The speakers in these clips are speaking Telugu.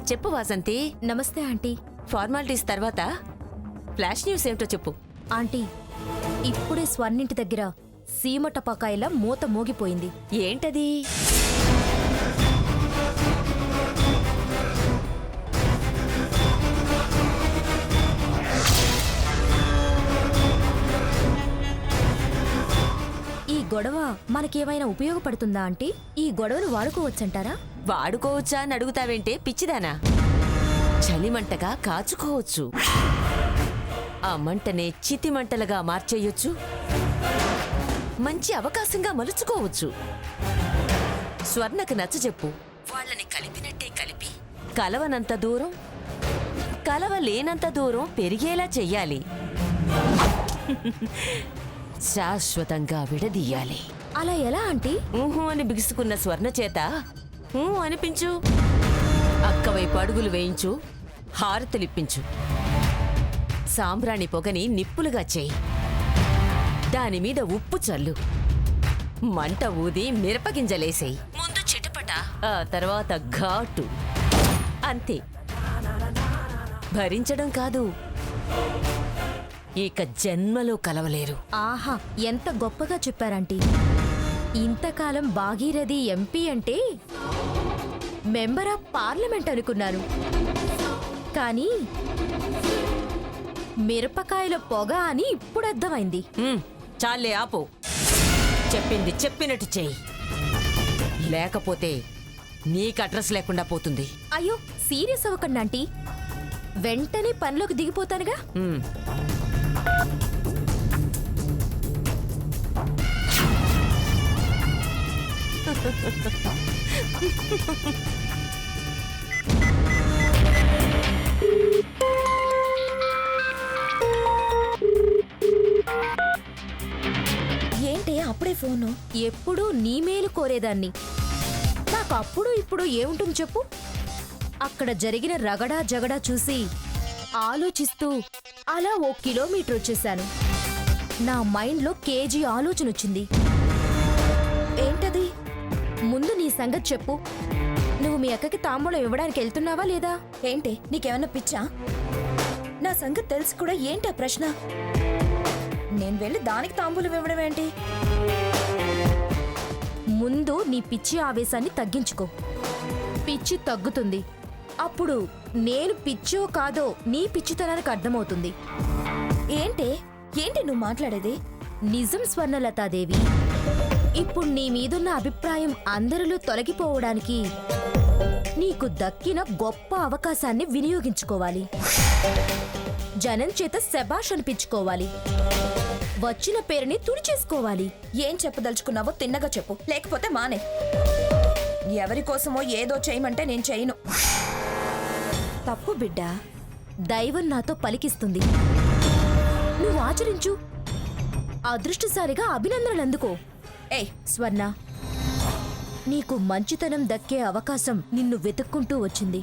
చెప్పు వాసంతి. నమస్తే ఆంటీ. ఫార్మాలిటీస్ తర్వాత ఫ్లాష్ న్యూస్ ఏమిటో చెప్పు. ఆంటీ, ఇప్పుడే స్వర్ణింటి దగ్గర సీమ టపాకాయల మూత మోగిపోయింది. ఏంటది? ఈ గొడవ మనకేమైనా ఉపయోగపడుతుందా ఆంటీ? ఈ గొడవను వాడుకోవచ్చంటారా? వాడుకోవచ్చా అని అడుగుతావేంటే పిచ్చిదానా? చలిమంటగా కాచుకోవచ్చు. ఆ మంటనే చితి మంటలుగా మార్చేయొచ్చు. మంచి అవకాశంగా మలుచుకోవచ్చు. స్వర్ణకు నచ్చజెప్పు. వాళ్ళని కలిపినట్టే కలిపి కలవనంత దూరం, కలవలేనంత దూరం పెరిగేలా చెయ్యాలి. శాశ్వతంగా విడదీయాలి. అలా ఎలా ఆంటీ? ఊహు అని బిగుసుకున్న స్వర్ణ చేత అనిపించు. అక్కవైపు అడుగులు వేయించు. హారతులిప్పించు. సాంబ్రాణి పొగని నిప్పులుగా చేయి. దానిమీద ఉప్పు చల్లు. మంట ఊది మిరపగింజలేసేయి. ముందు చిటపట, ఆ తర్వాత ఘాటు. అంతే. భరించడం కాదు, ఇక జన్మలో కలవలేరు. ఆహా, ఎంత గొప్పగా చెప్పారంటీ. ఇంతకాలం భాగీరథి ఎంపీ అంటే మెంబర్ ఆఫ్ పార్లమెంట్ అనుకున్నాను. కానీ మిరపకాయల పొగ అని ఇప్పుడు అర్థమైంది. చాలే, ఆపు. చెప్పింది చెప్పినట్టు చెయ్యి. లేకపోతే నీకు అడ్రస్ లేకుండా పోతుంది. అయ్యో, సీరియస్ అవ్వకండి ఆంటీ. వెంటనే పనిలోకి దిగిపోతానుగా. ఏంటి అప్పుడే ఫోను? ఎప్పుడూ నీ మేలు కోరేదాన్ని. నాకు అప్పుడు ఇప్పుడు ఏముంటుంది చెప్పు? అక్కడ జరిగిన రగడా జగడా చూసి ఆలోచిస్తూ అలా 1 కిలోమీటర్ వచ్చేశాను. నా మైండ్లో కేజీ ఆలోచన వచ్చింది. ఏంటది? ముందు నీ సంగతి చెప్పు. నువ్వు మీ అక్కకి తాంబూలం ఇవ్వడానికి వెళ్తున్నావా లేదా? ఏంటి నీకేమన్నా పిచ్చా? నా సంగతి తెలిసి కూడా ఏంటి ఆ ప్రశ్న? నేను వెళ్ళి దానికి తాంబూలం ఇవ్వడం ఏంటి? ముందు నీ పిచ్చి ఆవేశాన్ని తగ్గించుకో. పిచ్చి తగ్గుతుంది. అప్పుడు నేను పిచ్చో కాదో నీ పిచ్చితనానికి అర్థమవుతుంది. ఏంటి ఏంటి నువ్వు మాట్లాడేది? నిజం స్వర్ణలతాదేవి. ఇప్పుడు నీ మీదున్న అభిప్రాయం అందరిలో తొలగిపోవడానికి నీకు దక్కిన గొప్ప అవకాశాన్ని వినియోగించుకోవాలి. జనం చేత శబాష్ అనిపించుకోవాలి. వచ్చిన పేరుని తుడిచేసుకోవాలి. ఏం చెప్పదలుచుకున్నావో తిన్నగా చెప్పు, లేకపోతే మానే. ఎవరి కోసమో ఏదో చేయమంటే నేను చేయను. తప్పు బిడ్డా. దైవం నాతో పలికిస్తుంది. నువ్వు ఆచరించు. అదృష్టశాలిగా అభినందనలు అందుకో. ఏయ్ స్వర్ణ, నీకు మంచితనం దక్కే అవకాశం నిన్ను వెతుక్కుంటూ వచ్చింది.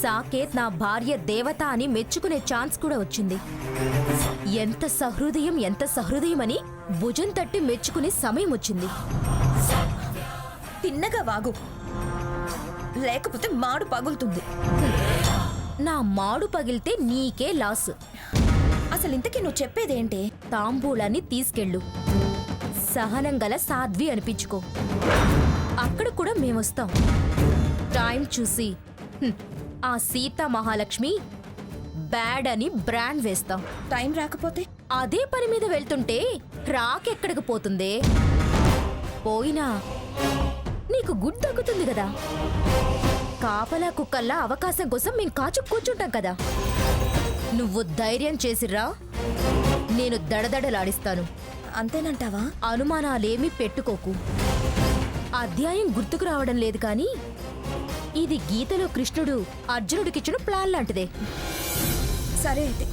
సాకేత్ నా భార్య దేవత అని మెచ్చుకునే ఛాన్స్ కూడా వచ్చింది. ఎంత సహృదయం అని భుజం తట్టి మెచ్చుకునే సమయం వచ్చింది. తిన్నగా వాగు, లేకపోతే మాడు పగులుతుంది. నా మాడు పగిలితే నీకే లాస్. అసలు ఇంతకీ నువ్వు చెప్పేదేంటి? తాంబూలాన్ని తీసుకెళ్ళు. సహనం గల సాధ్వి అనిపించుకో. అక్కడ కూడా మేమొస్తాం. టైం చూసి ఆ సీతా మహాలక్ష్మి బ్యాడ్ అని బ్రాండ్ వేస్తాం. టైం రాకపోతే? అదే పని మీద వెళ్తుంటే రాకెక్కడికి పోతుందే? పోయినా నీకు గుడ్ తగ్గుతుంది కదా. కాపలా కుక్కల్లా అవకాశం కోసం మేం కాచు కూర్చుంటాం కదా. నువ్వు ధైర్యం చేసిర్రా, నేను దడదడలాడిస్తాను. అంతేనంటావా? అనుమానాలేమీ పెట్టుకోకు. అధ్యాయం గుర్తుకు రావడం లేదు కానీ ఇది గీతలో కృష్ణుడు అర్జునుడికిచ్చిన ప్లాన్ లాంటిదే. సరే అయితే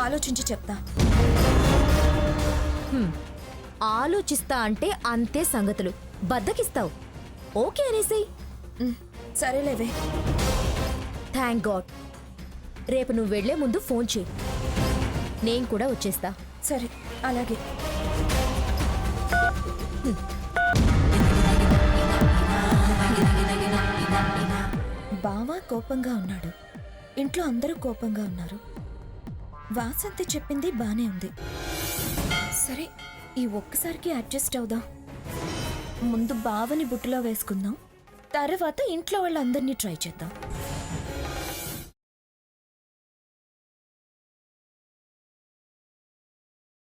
ఆలోచించి చెప్తా. ఆలోచిస్తా అంటే అంతే సంగతులు. బద్దకిస్తావు. ఓకే అనేసేయ్. సరేలేవే. Thank God. రేపు నువ్వు వెళ్లే ముందు ఫోన్ చేయి. నేను కూడా వచ్చేస్తా. సరే అలాగే. బావ కోపంగా ఉన్నాడు, ఇంట్లో అందరూ కోపంగా ఉన్నారు. వాసంతి చెప్పింది బానే ఉంది. సరే, ఈ ఒక్కసారికి అడ్జస్ట్ అవుదాం. ముందు బావని బుట్టలో వేసుకుందాం, తర్వాత ఇంట్లో వాళ్ళందరినీ ట్రై చేద్దాం.